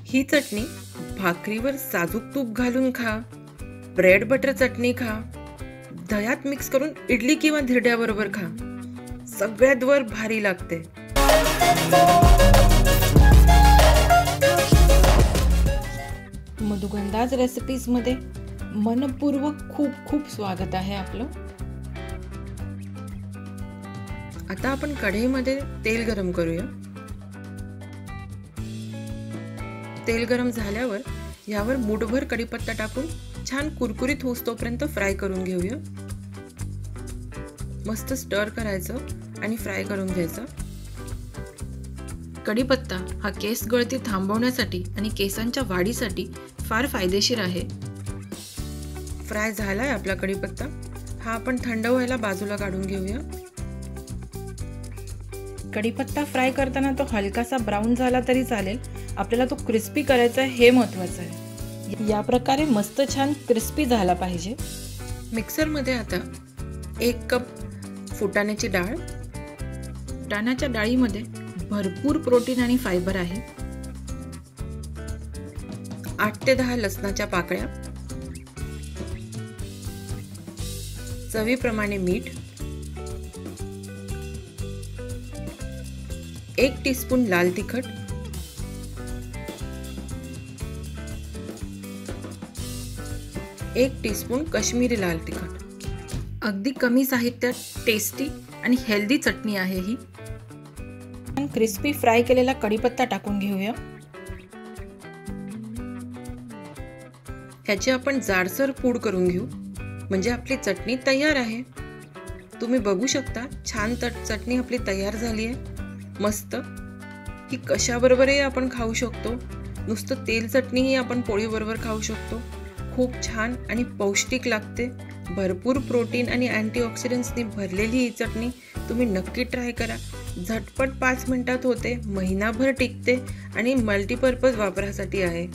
ही चटणी भाकरीवर साजूक तूप घालून खा, ब्रेड बटर चटणी खा, दह्यात मिक्स करून इडली किंवा धिरड्याबरोबर खा, सगळ्यात वर भारी लागते। मधुगंधाज रेसिपीज मध्ये मनपूर्वक खूप खूप स्वागत आहे आपलं। आता आपण कढईमध्ये तेल गरम करूया। तेल गरम झाल्यावर यावर मूठभर कढीपत्ता टाकून छान कुरकुरीत होईस्तोपर्यंत फ्राय करून घेऊया। मस्त स्टर करायचं आणि फ्राय करून घ्यायचं। कढीपत्ता हा केस गळती थांबवण्यासाठी आणि केसांच्या वाढीसाठी फार फायदेशीर आहे। फ्राय झालाय आपला कढीपत्ता, हा आपण थंड व्हायला बाजूला काढून घेऊया। कढीपत्ता फ्राय करताना तो हलकासा ब्राऊन झाला तरी चालेल, आपल्याला तो क्रिस्पी करायचा आहे हे महत्त्वाचं आहे। या प्रकारे मस्त छान क्रिस्पी झाला पाहिजे। मिक्सर मध्ये आता 1 कप फुटाण्याची डाळ, फुटाण्याच्या डाळीमध्ये भरपूर प्रोटीन आणि फायबर आहे। 8 ते 10 लसणाच्या पाकळ्या, चवीप्रमाणे मीठ, 1 टीस्पून लाल तिखट, 1 टीस्पून काश्मीरी लाल तिखट। अगदी कमी साहित्यात टेस्टी आणि हेल्दी चटणी आहे ही। क्रिस्पी फ्राय केलेला कढीपत्ता टाकून घेऊया। ह्याची आपण जाडसर पूड करून घेऊ, म्हणजे आपली चटणी तयार आहे। तुम्ही बघू शकता छान चटणी आपली तयार झाली आहे। मस्त ही कशाबरोबरही आपण खाऊ शकतो, नुसतं तेल चटणीही आपण पोळीबरोबर खाऊ शकतो। खूप छान आणि पौष्टिक लागते। भरपूर प्रोटीन आणि अँटीऑक्सिडंट्सनी भरलेली ही चटणी तुम्ही नक्की ट्राय करा। झटपट 5 मिनिटात होते, महिनाभर टिकते आणि मल्टीपर्पज वापरासाठी आहे।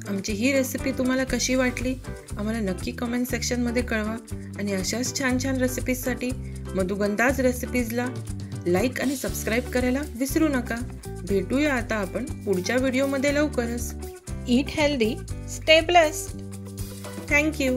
आमची ही रेसिपी तुम्हाला कशी वाटली आम्हाला नक्की कमेंट सेक्शनमध्ये कळवा आणि अशाच छान छान रेसिपीजसाठी मधुगंधाज रेसिपीजला लाईक आणि सबस्क्राईब करायला विसरू नका। भेटूया आता आपण पुढच्या व्हिडिओमध्ये लवकरच। Eat healthy, stay blessed. Thank you.